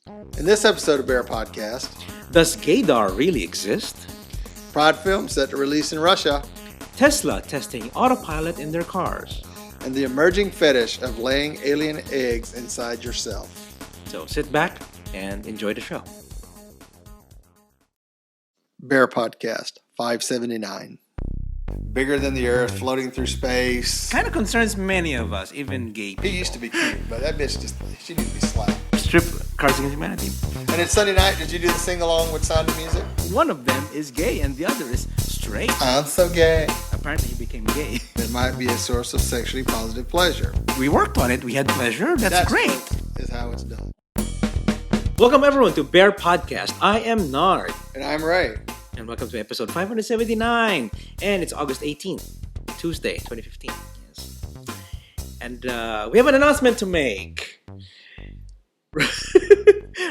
In this episode of Bear Podcast, Does Gaydar really exist? Pride Film set to release in Russia, Tesla testing autopilot in their cars. and the emerging fetish of laying alien eggs inside yourself. So sit back and enjoy the show. Bear Podcast 579. Bigger than the Earth, floating through space. Kind of concerns many of us, even gay He people. used to be cute, but that bitch she needs to be slapped. Strip Cards Against Humanity. And it's Sunday night. Did you do the sing along with Sound of Music? One of them is gay and the other is straight. I'm so gay. Apparently he became gay. It might be a source of sexually positive pleasure. We worked on it. We had pleasure. That's great. Is how it's done. Welcome everyone to Bear Podcast. I am Nard. And I'm Ray. And welcome to episode 579. And it's August 18th, Tuesday, 2015. Yes. And we have an announcement to make.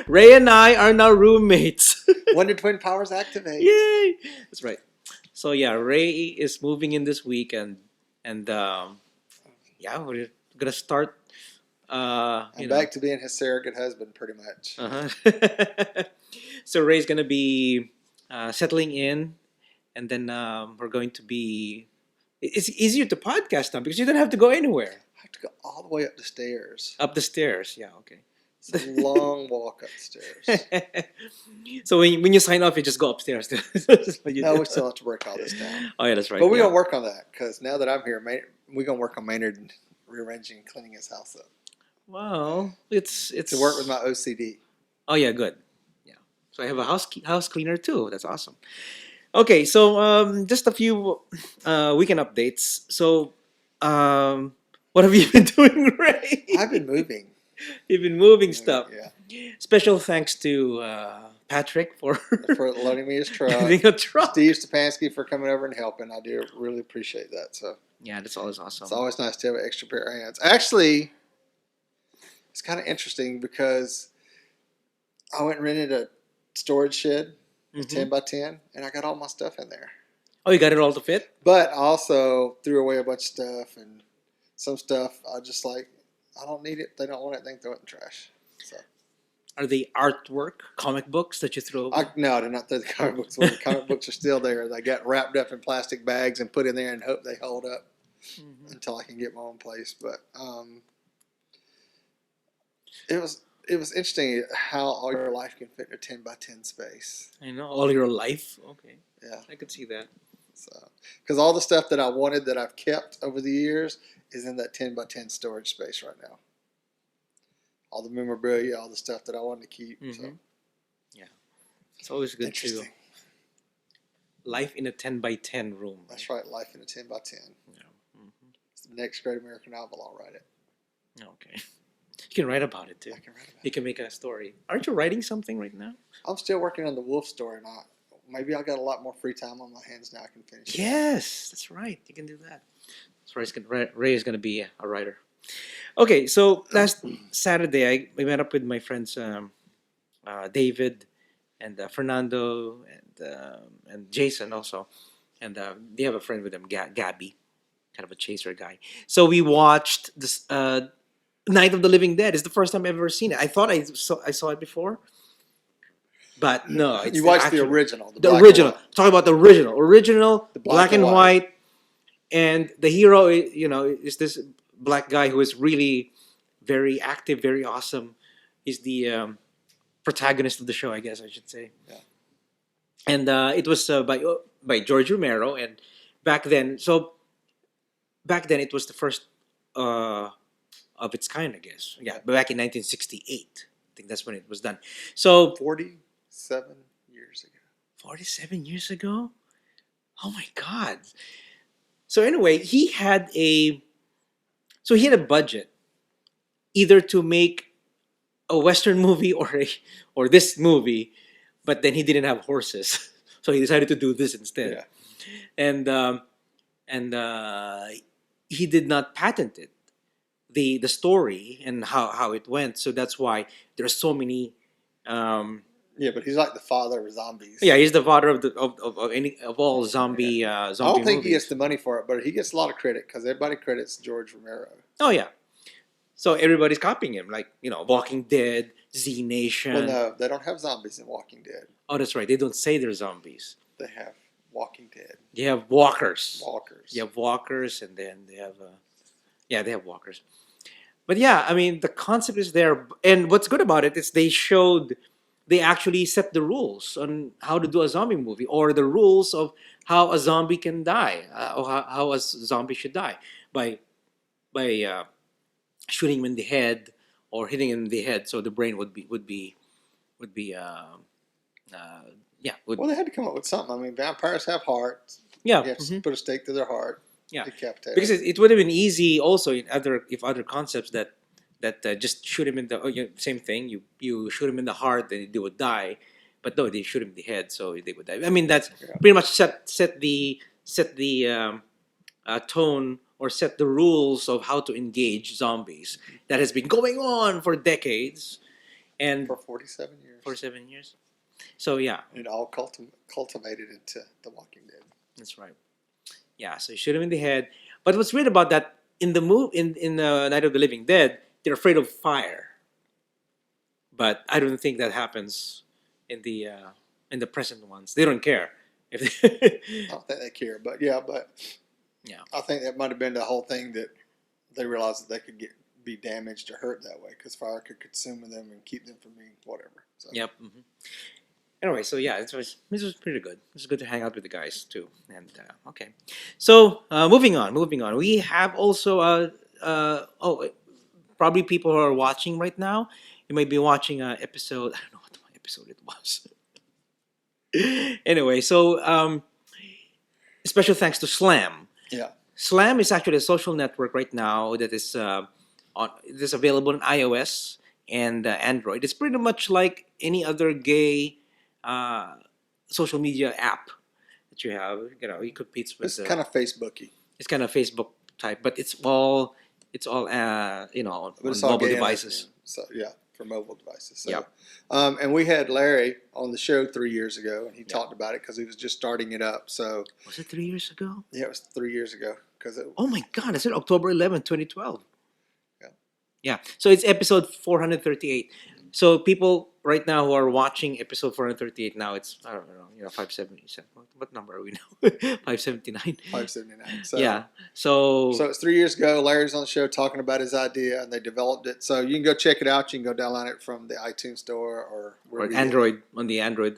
Ray and I are now roommates. Wonder Twin Powers activate. Yay! That's right. So yeah, Ray is moving in this week, and yeah, we're gonna start. I'm back to being his surrogate husband, pretty much. So Ray's gonna be settling in, and then we're going to be. It's easier to podcast now because you don't have to go anywhere. I have to go all the way up the stairs. Up the stairs, yeah, okay. It's a long walk up the stairs. So when you sign off, you just go upstairs. No, we still have to break all this down. Oh yeah, that's right. But we're yeah. going to work on that because now that I'm here, we're going to work on Maynard and rearranging and cleaning his house up. Well, it's To work with my OCD. Oh yeah, good. Yeah. So I have a house cleaner too. That's awesome. Okay, so just a few weekend updates. So what have you been doing, Ray? I've been moving. You've been moving stuff. Yeah. Special thanks to Patrick for For loaning me his truck. having a truck. Steve Stepanski for coming over and helping. I do really appreciate that. So Yeah, that's always awesome. it's always nice to have an extra pair of hands. Actually, it's kind of interesting because I went and rented a storage shed, Mhm. 10 by 10, and I got all my stuff in there. Oh, you got it all to fit? But I also threw away a bunch of stuff, and some stuff I just I don't need it. They don't want it. They can throw it in the trash. So Are they artwork, comic books that you throw away? no, I did not throw the comic books away. The comic books are still there. They got wrapped up in plastic bags and put in there and hope they hold up Mhm. until I can get my own place. But it was interesting how all your life can fit in a 10 by 10 space. I know, all your life? Okay, Yeah. I could see that. So because all the stuff that I wanted that I've kept over the years is in that 10 by 10 storage space right now. All the memorabilia, all the stuff that I wanted to keep. So Mhm. Yeah. It's always good to interesting. life in a 10 by 10 room. That's right. Life in a 10 by 10. Yeah. Mhm. It's the next great American novel. I'll write it. Okay. You can write about it too. I can write about You it. can make a story. Aren't you writing something right now? I'm still working on the wolf story, and maybe I got a lot more free time on my hands now. I can finish it. Yes, that's right. You can do that. So Ray is going to be a writer. Okay, so last Saturday I met up with my friends David and Fernando and Jason also, and they have a friend with them, Gabby, kind of a chaser guy. So we watched this Night of the Living Dead. It's the first time I've ever seen it. I thought I saw it before, but no. It's You watched the actual- original. The black and original. white. Talking about the original, The black and white, and the hero, is this black guy who is really very active, very awesome. He's the protagonist of the show, I guess I should say. Yeah. And it was by George Romero, and back then it was the first of its kind, I guess. Yeah, but back in 1968, I think that's when it was done. So 47 years ago. 47 years ago? Oh my God. So anyway, he had a budget either to make a Western movie or this movie, but then he didn't have horses. So he decided to do this instead. Yeah. And he did not patent it. The story and how it went. So that's why there's so many Yeah, but he's like the father of zombies. Yeah, he's the father of all zombie I don't think he movies. gets the money for it, but he gets a lot of credit because everybody credits George Romero. Oh yeah. So everybody's copying him, like Walking Dead, Z Nation. Well, no, they don't have zombies in Walking Dead. Oh, that's right. They don't say they're zombies. They have Walking Dead. They have walkers. Walkers. You have walkers, and then they have they have walkers. But yeah, I mean, the concept is there, and what's good about it is they actually set the rules on how to do a zombie movie, or the rules of how a zombie can die, or how a zombie should die by shooting him in the head or hitting him in the head, so the brain would be Well, they had to come up with something. I mean, vampires have hearts. yeah. You have to put a stake through their heart. Yeah. Decapitate Because them. it would have been easy also in other concepts that just shoot him in the same thing, you shoot him in the heart and they would die, but no, they shoot him in the head so they would die. I mean, that's pretty much set the tone, or set the rules of how to engage zombies that has been going on for decades, and For 47 years. for 7 years. So yeah, And it all cultivated into The Walking Dead. that's right. Yeah, so you shoot him in the head. But what's weird about that, in the Night of the Living Dead, they're afraid of fire. But I don't think that happens in the present ones. They don't care. If I don't think they care, but yeah. Yeah. I think that might have been the whole thing, that they realized that they could be damaged or hurt that way because fire could consume them and keep them from being whatever. So. Yep. Anyway, so yeah, this was pretty good. It was good to hang out with the guys too. And okay, so moving on. We have also probably people who are watching right now. You might be watching episode. I don't know what episode it was. Anyway, so special thanks to Slam. Yeah. Slam is actually a social network right now that is available on iOS and Android. It's pretty much like any other gay social media app that you have. It competes with. It's kind of Facebooky. It's kind of Facebook type, but it's all on mobile devices. So yeah, for mobile devices. So, Yep. And we had Larry on the show 3 years ago, and he talked about it because he was just starting it up. So Was it 3 years ago? yeah, it was 3 years ago Oh my God! I said October 11th, 2012. Yeah. Yeah. So it's episode 438. So people right now who are watching episode 438 now, it's, I don't know, 570. What number are we now? 579. 579. So, Yeah. So So it's 3 years ago. Larry's on the show talking about his idea, and they developed it. So you can go check it out. You can go download it from the iTunes store or wherever. Android, on the Android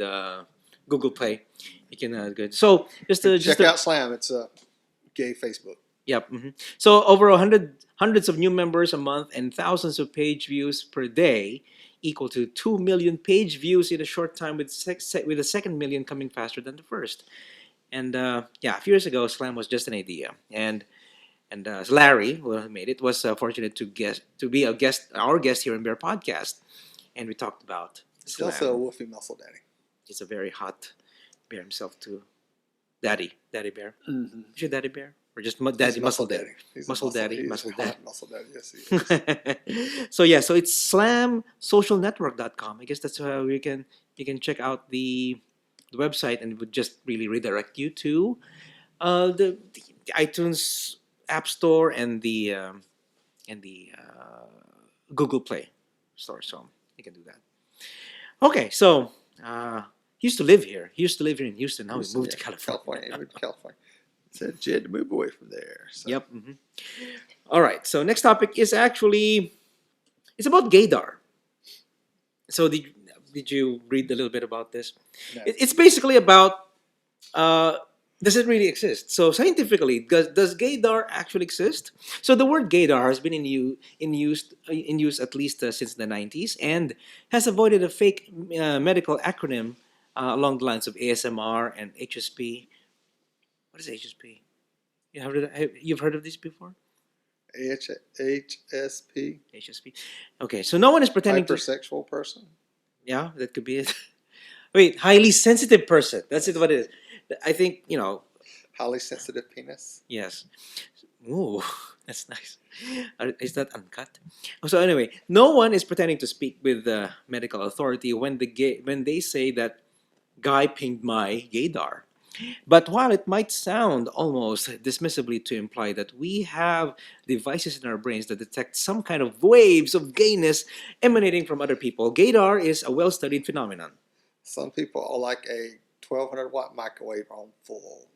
Google Play. You can go. So Check out Slam. It's a gay Facebook. Yep. So over hundreds of new members a month and thousands of page views per day, equal to 2 million page views in a short time, with the second million coming faster than the first. And a few years ago, Slam was just an idea, and Larry, who made it, was fortunate to be our guest here in Bear Podcast, and we talked about He's Slam. also a Wolfie Muscle Daddy. He's a very hot bear himself too. Daddy Bear. Mm-hmm. Is your Daddy Bear? Or just Daddy Muscle Daddy? He's Muscle Daddy. He's Muscle a Daddy. hot Muscle Daddy. Yes, he is. So yeah, so it's slamsocialnetwork.com. I guess that's how you can check out the website, and it would just really redirect you to the iTunes App Store and the Google Play Store. So you can do that. Okay, so he used to live here. He used to live here in Houston. Now he moved to California. He moved to California. Said you had to move away from there. So. Yep. All right. So next topic is actually, it's about Gaydar. So did you read a little bit about this? No. It's basically about does it really exist? So scientifically, does Gaydar actually exist? So the word Gaydar has been in use at least since the 90s, and has avoided a fake medical acronym along the lines of ASMR and HSP. What is HSP? You've heard of this before? HSP. HSP. Okay, so no one is pretending to. Hypersexual person. Yeah, that could be it. Wait, highly sensitive person. That's it. What it is? I think Highly sensitive penis. Yes. Ooh, that's nice. Is that uncut? So anyway, no one is pretending to speak with the medical authority when they say that guy pinged my gaydar. But while it might sound almost dismissively to imply that we have devices in our brains that detect some kind of waves of gayness emanating from other people, gaydar is a well-studied phenomenon. Some people are like a 1200-watt microwave on full.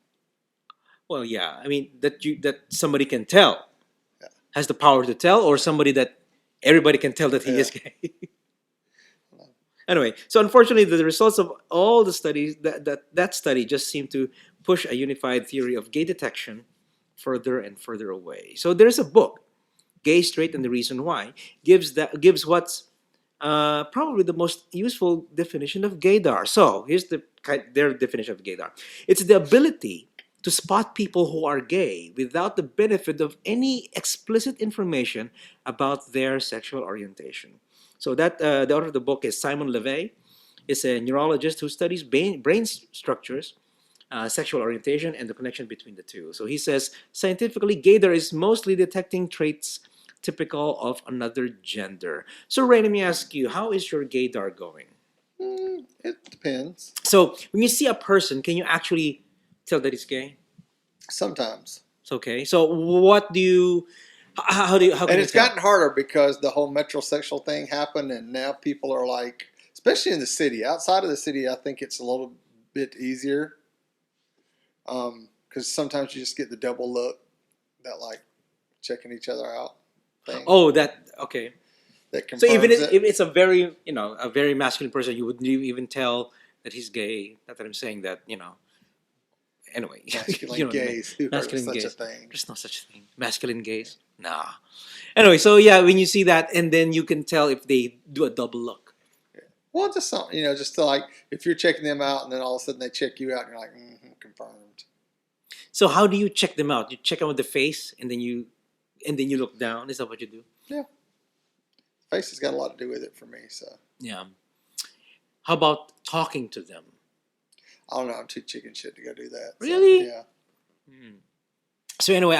Well, yeah, I mean that somebody can tell, Yeah. has the power to tell, or somebody that everybody can tell that he is gay. Anyway, so unfortunately, the results of all the studies that study just seem to push a unified theory of gay detection further and further away. So there's a book, Gay, Straight, and the Reason Why, gives what's probably the most useful definition of gaydar. So here's their definition of gaydar. It's the ability to spot people who are gay without the benefit of any explicit information about their sexual orientation. So that the author of the book is Simon LeVay. Is a neurologist who studies brain structures, sexual orientation, and the connection between the two. So he says scientifically, gaydar is mostly detecting traits typical of another gender. So Ray, let me ask you, how is your gaydar going? It depends. So when you see a person, can you actually tell that he's gay? Sometimes. It's okay. So what do you? How can And you it's tell? gotten harder because the whole metrosexual thing happened, and now people are like, especially in the city. Outside of the city, I think it's a little bit easier. Because sometimes you just get the double look, that like checking each other out thing. Oh, that okay. That So even confirms if it. it's a very a very masculine person, you wouldn't even tell that he's gay. Not that I'm saying that Anyway, Masculine you know what I mean. gaze. Who heard of Masculine such a gaze. thing? There's no such thing. Masculine gaze. Nah. Anyway, so yeah, when you see that, and then you can tell if they do a double look. Well, just something, just to like, if you're checking them out and then all of a sudden they check you out and you're like, confirmed. So how do you check them out? You check them with the face, and then you look down. Is that what you do? Yeah. Face has got a lot to do with it for me, so. Yeah. How about talking to them? I don't know. I'm too chicken shit to go do that. So, Really? yeah. So anyway,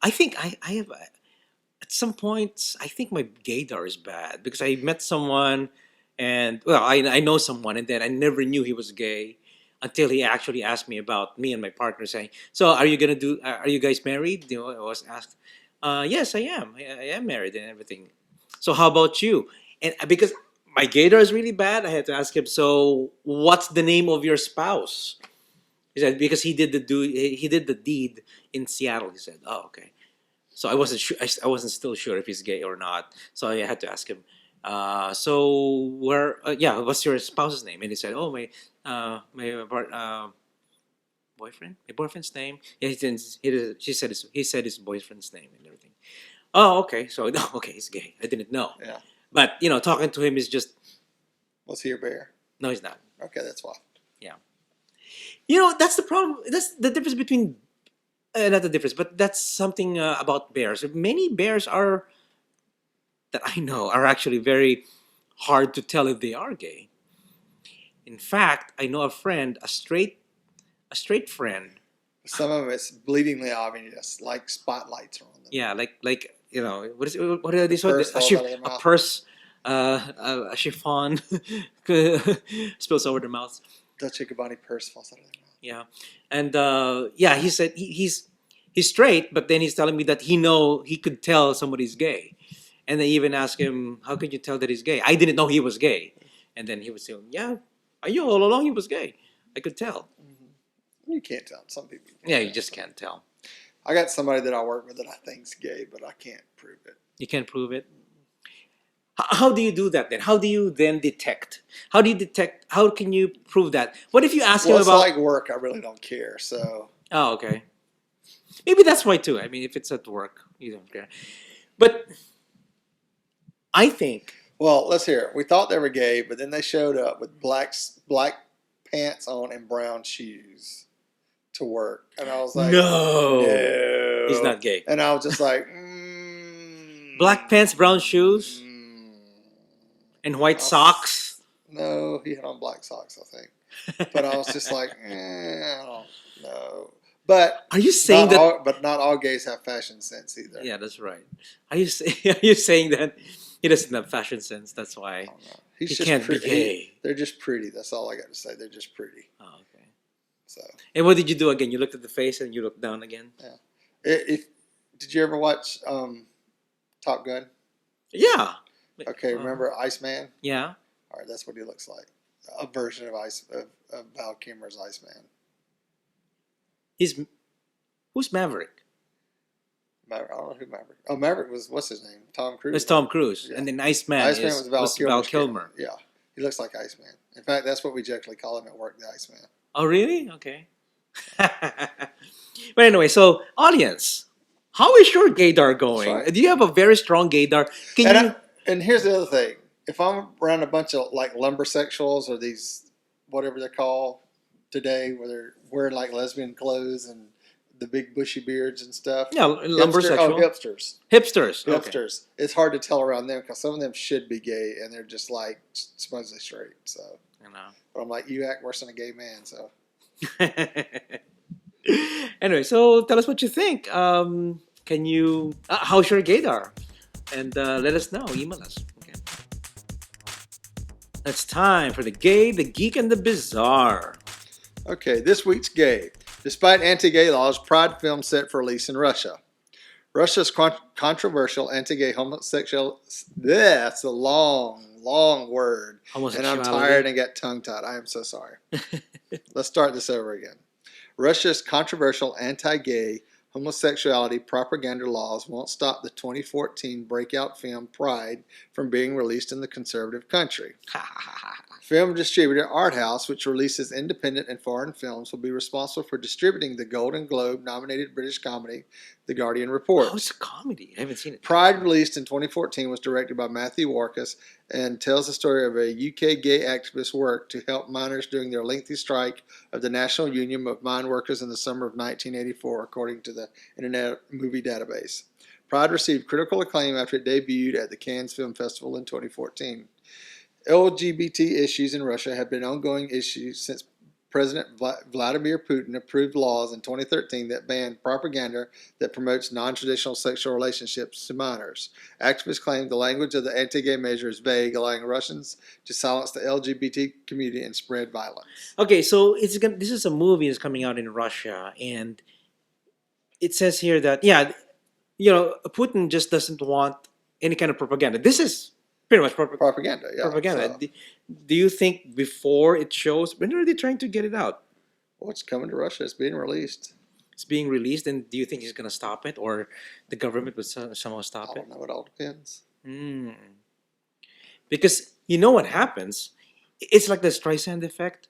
I think I have at some point I think my gaydar is bad because I met someone and well I know someone and then I never knew he was gay until he actually asked me about me and my partner saying, so are you gonna do are you guys married? I was asked, yes I am. I am married and everything. So how about you? And because my gaydar is really bad, I had to ask him, so what's the name of your spouse? He said because he did the deed in Seattle. He said, "Oh, okay." So I wasn't sure. I wasn't still sure if he's gay or not. So I had to ask him. So where? Yeah, what's your spouse's name? And he said, "Oh, boyfriend. My boyfriend's name." Yeah, he said his boyfriend's name and everything. Oh, okay. So no, okay, he's gay. I didn't know. Yeah. But talking to him is just Was he a bear? no, he's not. Okay, that's why. Yeah. That's the problem. That's the difference between not the difference, but that's something about bears. Many bears are that I know are actually very hard to tell if they are gay. In fact, I know a friend, a straight friend. Some of it's bleedingly obvious, like spotlights are on them. Yeah, what are these? Purse falls out of their A mouth. purse, a chiffon spills over their mouth. Dolce & Gabbana purse falls out of their mouth. Yeah, and yeah, he said he's straight, but then he's telling me that he could tell somebody's gay, and they even asked him, "How could you tell that he's gay?" I didn't know he was gay, and then he was saying, "Yeah, I knew all along he was gay. I could tell." You can't tell. Some people. Yeah, you just can't tell. I got somebody that I work with that I think's gay, but I can't prove it. You can't prove it. How do you do that then? How do you then detect? How do you detect? How can you prove that? What if you ask him Well, it's about? like work. I really don't care. So Oh, okay. Maybe that's why too. I mean, if it's at work, you don't care. But I think well, let's hear it. We thought they were gay, but then they showed up with black pants on and brown shoes to work, and I was like, no, he's not gay. And I was just like, Black pants, brown shoes, and white socks. No, he had on black socks, I think. But I was just like, I don't know. But are you saying that? But not all gays have fashion sense either. Yeah, that's right. Are you saying that he doesn't have fashion sense? That's why I don't know. He can't be gay. They're just pretty. That's all I got to say. They're just pretty. Oh, okay. So, And what did you do again? You looked at the face and you looked down again? yeah. Did you ever watch Top Gun? Yeah. Okay, remember Iceman? Yeah. All right, that's what he looks like. A version of Val Kilmer's Iceman. Who's Maverick? Maverick, I don't know who Maverick. Oh, Maverick was what's his name? Tom Cruise. It's Tom Cruise, Yeah. and then Iceman Was Val Kilmer. Yeah, he looks like Iceman. In fact, that's what we jokingly call him at work, the Iceman. Oh, really? Okay. But anyway, so audience, how is your Gaydar going? That's right. Do you have a very strong Gaydar? And here's the other thing: if I'm around a bunch of like lumbersexuals or these whatever they're called today, where they're wearing like lesbian clothes and the big bushy beards and stuff. Yeah, lumbersexual. Hipsters. Hipsters. Okay. Hipsters. It's hard to tell around them because some of them should be gay and they're just like supposedly straight. So, I know. but I'm like, you act worse than a gay man. So, anyway, so tell us what you think. Can you? How's your Gaydar? And let us know. Email us. Okay. It's time for the gay, the geek, and the bizarre. okay, this week's gay. Despite anti-gay laws, Pride film set for release in Russia. Russia's controversial anti-gay homosexual. That's a long word. And I'm tired and get tongue-tied. I am so sorry. Let's start this over again. Russia's controversial anti-gay homosexuality propaganda laws won't stop the 2014 breakout film Pride from being released in the conservative country. Film distributor Art House, which releases independent and foreign films, will be responsible for distributing the Golden Globe-nominated British comedy The Guardian reports. Oh, it's a comedy. I haven't seen it. Pride, released in 2014, was directed by Matthew Warchus and tells the story of a UK gay activist's work to help miners during their lengthy strike of the National Union of Mine Workers in the summer of 1984, according to the Internet Movie Database. Pride received critical acclaim after it debuted at the Cannes Film Festival in 2014. LGBT issues in Russia have been ongoing issues since President Vladimir Putin approved laws in 2013 that ban propaganda that promotes non-traditional sexual relationships to minors. Activists claim the language of the anti-gay measure is vague, allowing Russians to silence the LGBT community and spread violence. Okay, so this is a movie that's coming out in Russia, and it says here that, Putin just doesn't want any kind of propaganda. This is pretty much propaganda. Yeah. Propaganda. So, do you think before it shows, when are they trying to get it out? Well, it's coming to Russia. It's being released. It's being released, and do you think he's going to stop it, or the government would somehow stop it? I don't know. It all depends. Because you know what happens? It's like the Streisand effect.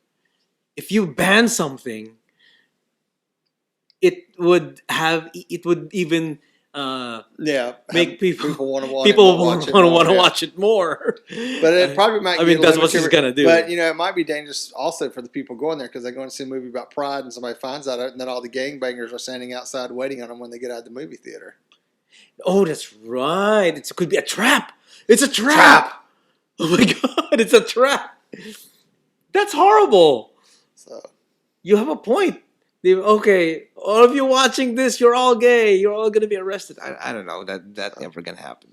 If you ban something, it would even make people want to watch it more. But it probably might. I mean, that's what he's gonna do. But it might be dangerous also for the people going there because they're going to see a movie about Pride and somebody finds out, and then all the gangbangers are standing outside waiting on them when they get out of the movie theater. Oh, that's right. It could be a trap. It's a trap. Oh my God! It's a trap. That's horrible. So you have a point. Okay, all of you watching this, you're all gay. You're all going to be arrested. I don't know. That never going to happen.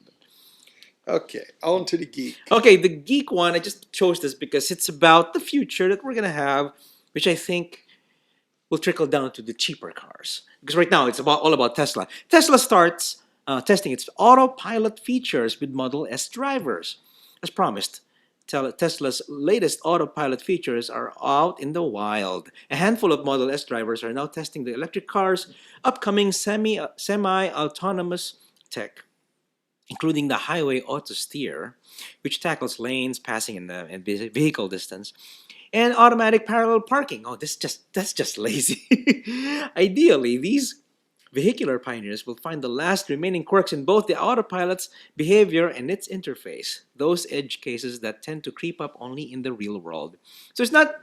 Okay, on to the geek. Okay, the geek one, I just chose this because it's about the future that we're going to have, which I think will trickle down to the cheaper cars. Because right now, it's all about Tesla. Tesla starts testing its autopilot features with Model S drivers. As promised, Tesla's latest autopilot features are out in the wild. A handful of Model S drivers are now testing the electric car's upcoming semi-autonomous tech, including the highway auto steer, which tackles lanes, passing, and vehicle distance, and automatic parallel parking. Oh, that's just lazy. Ideally, these vehicular pioneers will find the last remaining quirks in both the autopilot's behavior and its interface, those edge cases that tend to creep up only in the real world. So it's not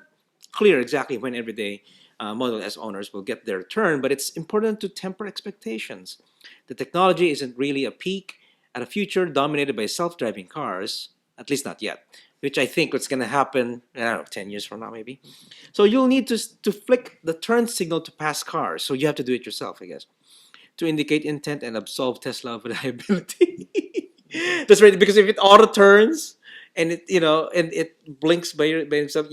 clear exactly when everyday Model S owners will get their turn, but it's important to temper expectations. The technology isn't really a peek at a future dominated by self-driving cars, at least not yet, which I think what's going to happen, 10 years from now maybe. So you'll need to flick the turn signal to pass cars, so you have to do it yourself, I guess, to indicate intent and absolve Tesla of liability. That's right, because if it auto turns and it blinks by itself,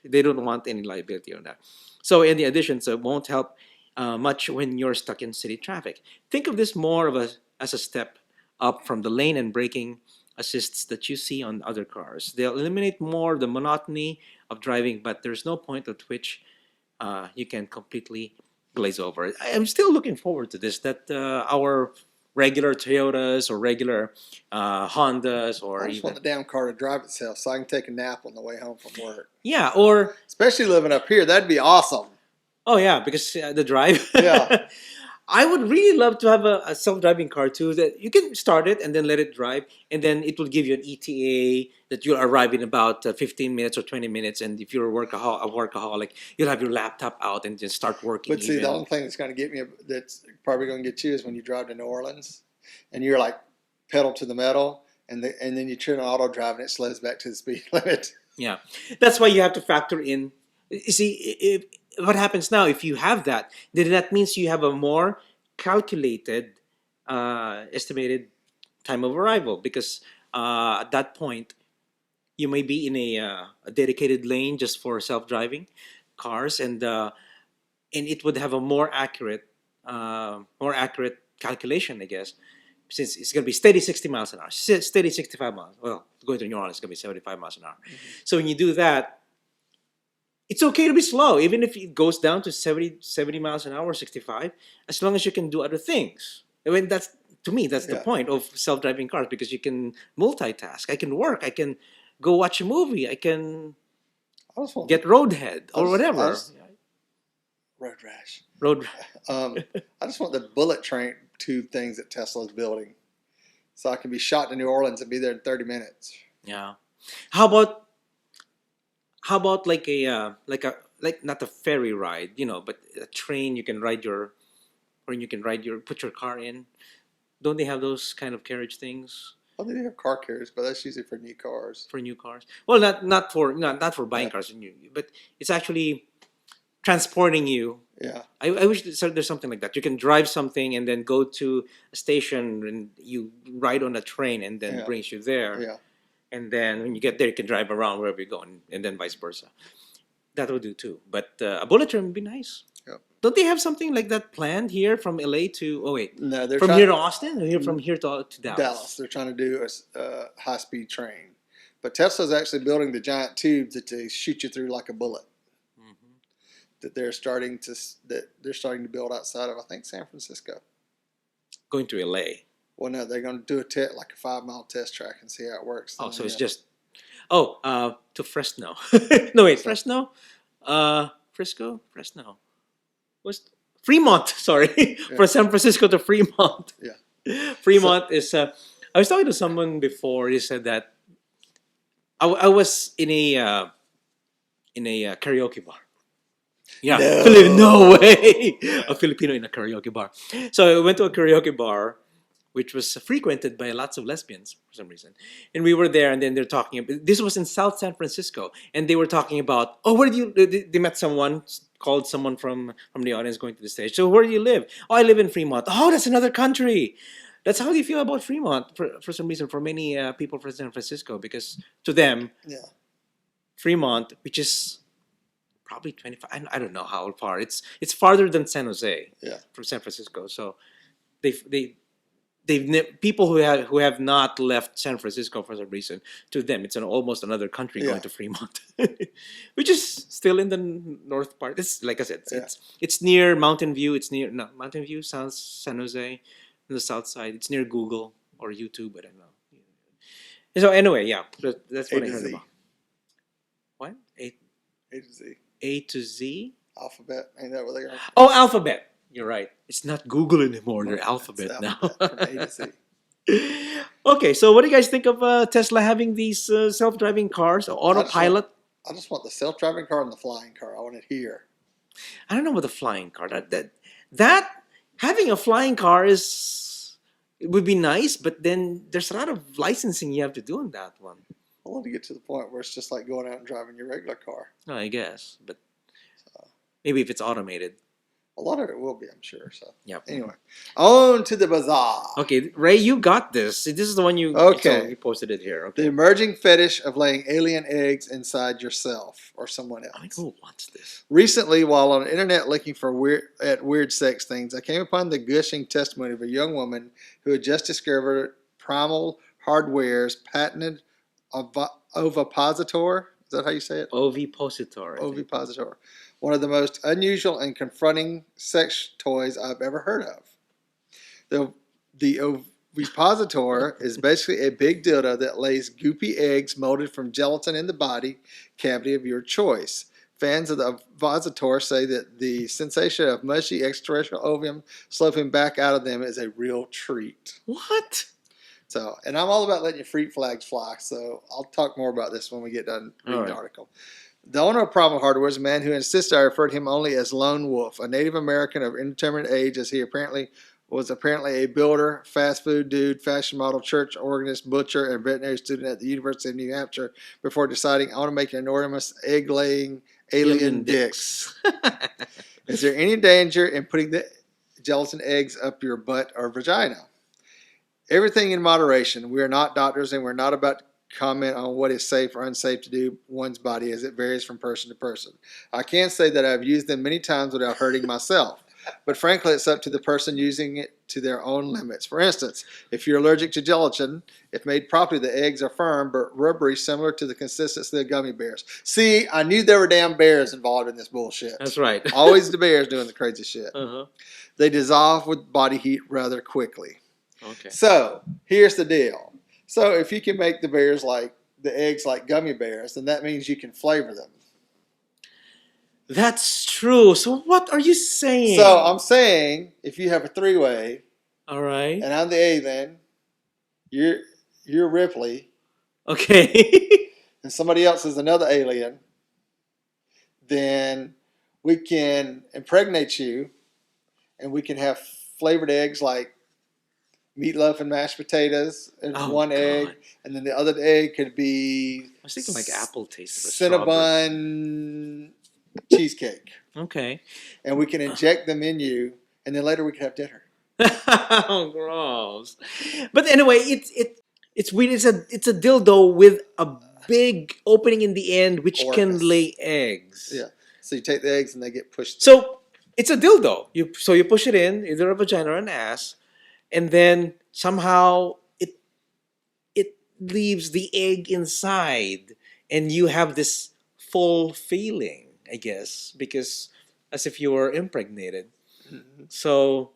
they don't want any liability on that. So in the addition, so it won't help much when you're stuck in city traffic. Think of this more of as a step up from the lane and braking assists that you see on other cars. They'll eliminate more the monotony of driving, but there's no point at which you can completely glaze over. I'm still looking forward to this. That our regular Toyotas or regular Hondas or I just want the damn car to drive itself so I can take a nap on the way home from work. Yeah, or especially living up here, that'd be awesome. Oh yeah, because the drive. Yeah. I would really love to have a self-driving car too that you can start it and then let it drive, and then it will give you an ETA that you'll arrive in about 15 minutes or 20 minutes. And if you're a workaholic, you'll have your laptop out and just start working. But see, the only thing that's going to get me, that's probably going to get you, is when you drive to New Orleans and you're like pedal to the metal, and then you turn on auto drive and it slows back to the speed limit. Yeah, that's why you have to factor in. You see, what happens now if you have that? Then that means you have a more calculated, estimated time of arrival, because at that point you may be in a dedicated lane just for self-driving cars, and it would have a more accurate calculation, I guess, since it's going to be steady 60 miles an hour, steady 65 miles. Well, going to New Orleans, it's going to be 75 miles an hour. Mm-hmm. So when you do that, it's okay to be slow, even if it goes down to 70 miles an hour, 65, as long as you can do other things. I mean, to me, that's the point of self-driving cars, because you can multitask. I can work. I can go watch a movie. I can get roadhead or whatever. Road rash. I just want the bullet train tube things that Tesla's building, so I can be shot to New Orleans and be there in 30 minutes. Yeah. How about like not a ferry ride, but a train you can put your car in? Don't they have those kind of carriage things? Well, they have car carriers, but that's usually for new cars. For new cars. Well, not for buying cars, but it's actually transporting you. Yeah. I wish there's something like that. You can drive something and then go to a station and you ride on a train and then it brings you there. Yeah. And then when you get there, you can drive around wherever you're going, and then vice versa. That would do too. But a bullet train would be nice. Yep. Don't they have something like that planned here from LA to? Oh wait, no, they're from here to Austin, or from here to Dallas. Dallas. They're trying to do a high-speed train, but Tesla's actually building the giant tubes that they shoot you through like a bullet. Mm-hmm. That they're starting to build outside of, I think, San Francisco. Going to LA. Well, no, they're going to do like a 5-mile test track and see how it works. Oh, so it's just, to Fresno. No, wait, Fresno? Frisco? Fresno. What's Fremont, sorry. For San Francisco to Fremont. Yeah. Fremont is, I was talking to someone before, he said that I was in a karaoke bar. Yeah, no way. A Filipino in a karaoke bar. So I went to a karaoke bar, which was frequented by lots of lesbians for some reason. And we were there, and then they're talking about, this was in South San Francisco, and they were talking about, where do you, they met someone, called someone from the audience going to the stage. So where do you live? Oh, I live in Fremont. Oh, that's another country. That's how they feel about Fremont for some reason, for many people from San Francisco, because to them, Fremont, which is probably 25, I don't know how far, it's farther than San Jose from San Francisco. So people who have not left San Francisco for some reason, to them it's almost another country going to Fremont, which is still in the north part. It's like I said, it's near Mountain View. Mountain View sounds San Jose, on the south side. It's near Google or YouTube. I don't know. So anyway, that's what I heard about. What? A to Z. A to Z. Alphabet. Ain't that what they are? Oh, Alphabet. You're right. It's not Google anymore. They're Alphabet now. From A to Z. Okay, so what do you guys think of Tesla having these self-driving cars, autopilot? I just want the self-driving car and the flying car. I want it here. I don't know about the flying car. That having a flying car it would be nice, but then there's a lot of licensing you have to do on that one. I want to get to the point where it's just like going out and driving your regular car. I guess, but maybe if it's automated. A lot of it will be, I'm sure. So Yep. anyway, on to the bazaar. Okay, Ray, you got this. This is the one you Okay. you posted it here. The Okay. emerging fetish of laying alien eggs inside yourself or someone else. I mean, who wants this? Recently, while on the internet looking for weird sex things, I came upon the gushing testimony of a young woman who had just discovered Primal Hardware's patented ovipositor. Is that how you say it? Ovipositor. Ovipositor. One of the most unusual and confronting sex toys I've ever heard of. The ovipositor is basically a big dildo that lays goopy eggs molded from gelatin in the body cavity of your choice. Fans of the ovipositor say that the sensation of mushy extraterrestrial ovum sloping back out of them is a real treat. What? So, and I'm all about letting your freak flags fly, so I'll talk more about this when we get done reading the article. The owner of Primal Hardware is a man who insisted I referred to him only as Lone Wolf, a Native American of indeterminate age, as he was apparently a builder, fast food dude, fashion model, church organist, butcher, and veterinary student at the University of New Hampshire before deciding I want to make enormous egg-laying alien dicks. Is there any danger in putting the gelatin eggs up your butt or vagina? Everything in moderation. We are not doctors, and we're not about to comment on what is safe or unsafe to do one's body, as it varies from person to person. I can say that I've used them many times without hurting myself, but frankly, it's up to the person using it to their own limits. For instance, if you're allergic to gelatin, if made properly, the eggs are firm but rubbery, similar to the consistency of gummy bears. See, I knew there were damn bears involved in this bullshit. That's right. Always the bears doing the crazy shit. Uh-huh. They dissolve with body heat rather quickly. Okay. So here's the deal. So if you can make the eggs like gummy bears, then that means you can flavor them. That's true. So what are you saying? So I'm saying if you have a three-way, all right, and I'm the alien, you're Ripley, okay, and somebody else is another alien, then we can impregnate you, and we can have flavored eggs like meatloaf and mashed potatoes in one egg, and then the other egg could be I was thinking like apple taste of a Cinnabon cheesecake. Okay. And we can inject them in you, and then later we can have dinner. Oh, gross. But anyway, it's weird. It's a dildo with a big opening in the end, which can lay eggs. Yeah. So you take the eggs and they get pushed. So it's a dildo. You push it in, either a vagina or an ass, and then somehow it leaves the egg inside, and you have this full feeling, I guess, because as if you were impregnated. Mm-hmm. So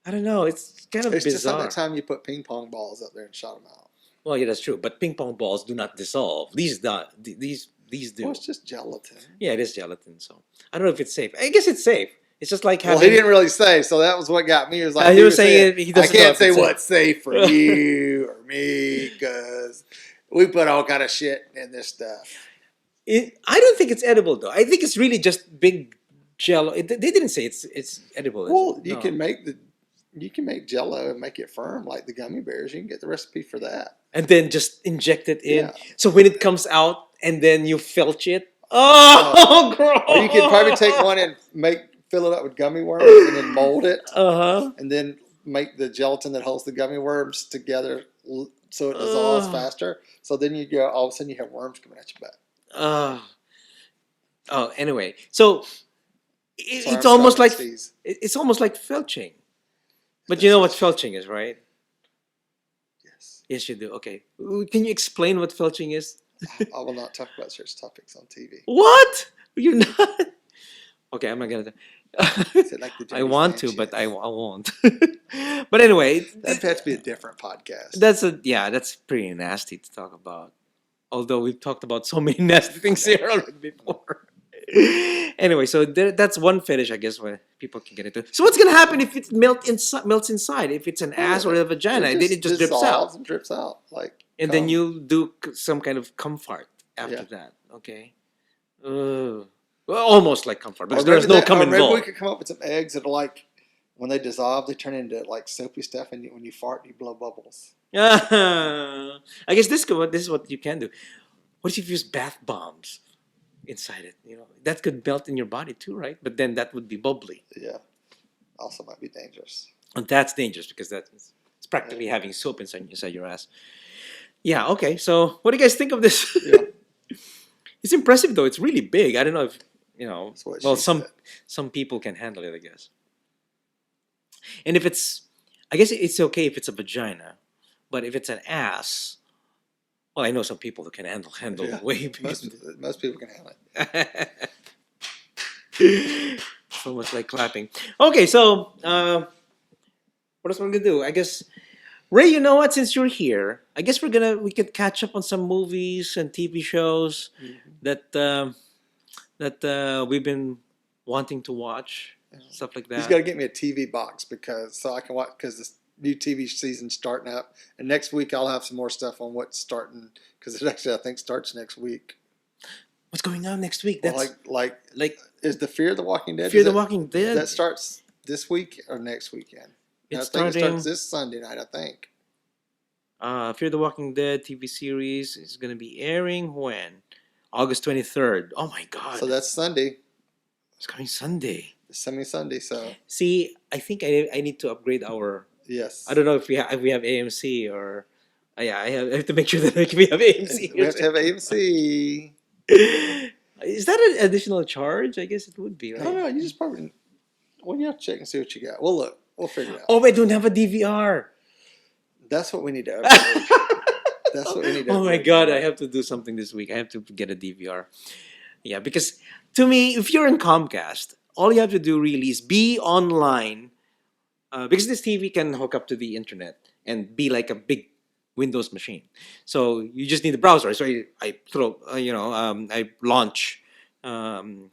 I don't know. It's kind of bizarre. It's just like that time you put ping pong balls up there and shot them out. Well, yeah, that's true. But ping pong balls do not dissolve. These do. Well, it's just gelatin. Yeah, it is gelatin. So I don't know if it's safe. I guess it's safe. It's just like having... Well, he didn't really say, so that was what got me. He was like, he was saying he doesn't I can't say what's safe for you or me because we put all kind of shit in this stuff. I don't think it's edible though. I think it's really just big jello. They didn't say it's edible. Well, you can make Jello and make it firm like the gummy bears. You can get the recipe for that, and then just inject it in. Yeah. So when it comes out, and then you filch it. Oh, gross! Or you could probably take one and fill it up with gummy worms and then mold it. And then make the gelatin that holds the gummy worms together so it dissolves faster. So then all of a sudden you have worms coming at your butt. Anyway, so it's almost like filching. But you know what filching is, right? Yes. Yes, you do. Okay. Can you explain what filching is? I will not talk about such topics on TV. What? You're not? Okay, I'm not gonna. Like I want to, but I won't. But anyway, that has to be a different podcast. That's pretty nasty to talk about. Although we've talked about so many nasty things here already before. Anyway, so that's one fetish, I guess, where people can get into. So what's gonna happen if it melts inside? If it's an ass or a vagina, then it just drips out. And drips out and then you do some kind of comfort after that. Okay. Well, almost like comfort because there's no cum involved. Maybe we could come up with some eggs that are like, when they dissolve, they turn into like soapy stuff, and when you fart, you blow bubbles. I guess this is what you can do. What if you use bath bombs inside it? That could melt in your body too, right? But then that would be bubbly. Yeah. Also might be dangerous. And that's dangerous because it's practically having soap inside your ass. Yeah, okay. So what do you guys think of this? Yeah. It's impressive though. It's really big. I don't know if, That's what well, she some said. some people can handle it, I guess. And if it's, I guess it's okay if it's a vagina, but if it's an ass, well, I know some people that can handle Yeah. way bigger. Most people can handle it. So much like clapping. Okay, so what else we're gonna do? I guess Ray, you know what? Since you're here, I guess we could catch up on some movies and TV shows that we've been wanting to watch, stuff like He's that. got to get me a TV box so I can watch because this new TV season's starting up. And next week I'll have some more stuff on what's starting because it actually I think starts next week. What's going on next week? Well, That's like is the Fear the Walking Dead? Fear the Walking Dead. That starts this week or next weekend? It's I think it starting starts this Sunday night. I think. Fear the Walking Dead TV series is going to be airing when? August 23rd. Oh my God. So that's Sunday. It's coming Sunday. It's coming Sunday. So See, I think I need to upgrade our. yes. I don't know if we have AMC or. Yeah, I have to make sure that we have AMC. We have to have AMC. Is that an additional charge? I guess it would be, I right? don't know. You just probably you have to check and see what you got. We'll look. We'll figure it out. Oh, I don't have a DVR. That's what we need to upgrade. That's what we need to Oh my upgrade. God, I have to do something this week. I have to get a DVR. Yeah, because to me, if you're in Comcast, all you have to do really is be online. Because this TV can hook up to the internet and be like a big Windows machine. So you just need the browser. So I launch Chrome,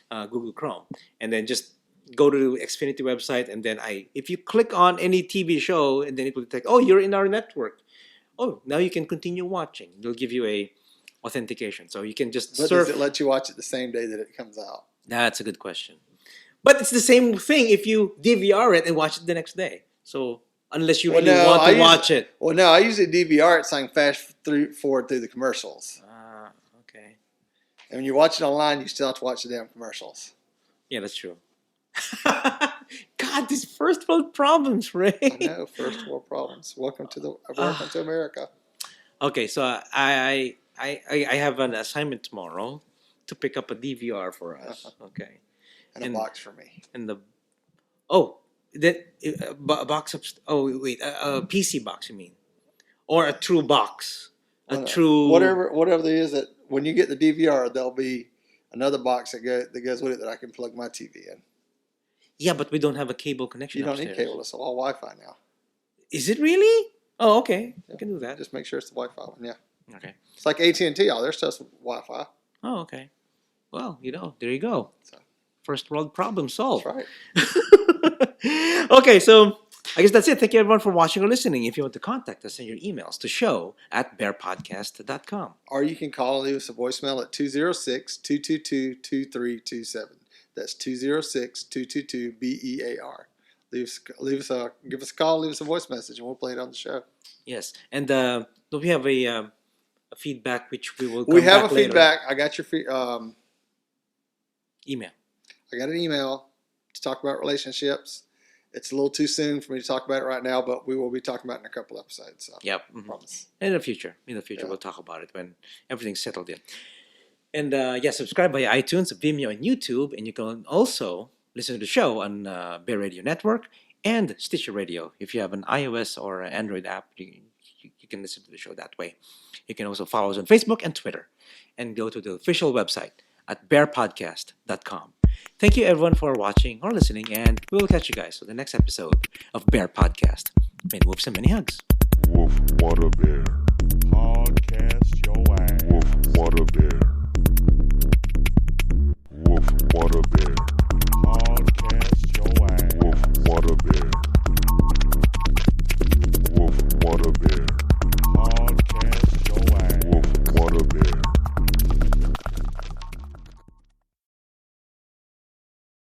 Google Chrome, and then just go to Xfinity website, and then if you click on any TV show, and then it will take, oh, you're in our network. Oh, now you can continue watching. They'll give you a authentication, so you can just But surf. does it let you watch it the same day that it comes out? That's a good question. But it's the same thing if you DVR it and watch it the next day. So unless you really want to watch it. Well, no, I usually DVR it so I can fast forward through the commercials. Okay. And when you watch it online, you still have to watch the damn commercials. Yeah, that's true. God, these first world problems, Ray. I know, first world problems. Welcome to America. Okay, so I have an assignment tomorrow to pick up a DVR for us. Okay. And a box for me. And a box of a PC box, you mean, or a true box, true whatever it is that when you get the DVR, there'll be another box that goes with it that I can plug my TV in. Yeah, but we don't have a cable connection. You don't upstairs. need cable; it's all Wi-Fi now. Is it really? Oh, okay. Yeah. I can do that. Just make sure it's the Wi-Fi one. Yeah. Okay. It's like AT&T. All their stuff's Wi-Fi. Oh, okay. Well, there you go. So, first world problem solved. that's right. Okay, so I guess that's it. Thank you everyone for watching or listening. If you want to contact us, send your emails to show@BearPodcast.com. Or you can call and leave us a voicemail at 206-222-2327. That's 206-222-BEAR. Give us a call, leave us a voice message, and we'll play it on the show. Yes, and do we have a feedback which we will? We have back a later. feedback. I got your Email. I got an email to talk about relationships. It's a little too soon for me to talk about it right now, but we will be talking about it in a couple episodes. So Yep. I promise. In the future, Yeah. we'll talk about it when everything's settled in. And subscribe via iTunes, Vimeo, and YouTube. And you can also listen to the show on Bear Radio Network and Stitcher Radio. If you have an iOS or an Android app, you can listen to the show that way. You can also follow us on Facebook and Twitter. And go to the official website at BearPodcast.com. Thank you everyone for watching or listening, and we will catch you guys on the next episode of Bear Podcast. Many whoops and many hugs. Woof, what a bear. Podcast your ass. Woof.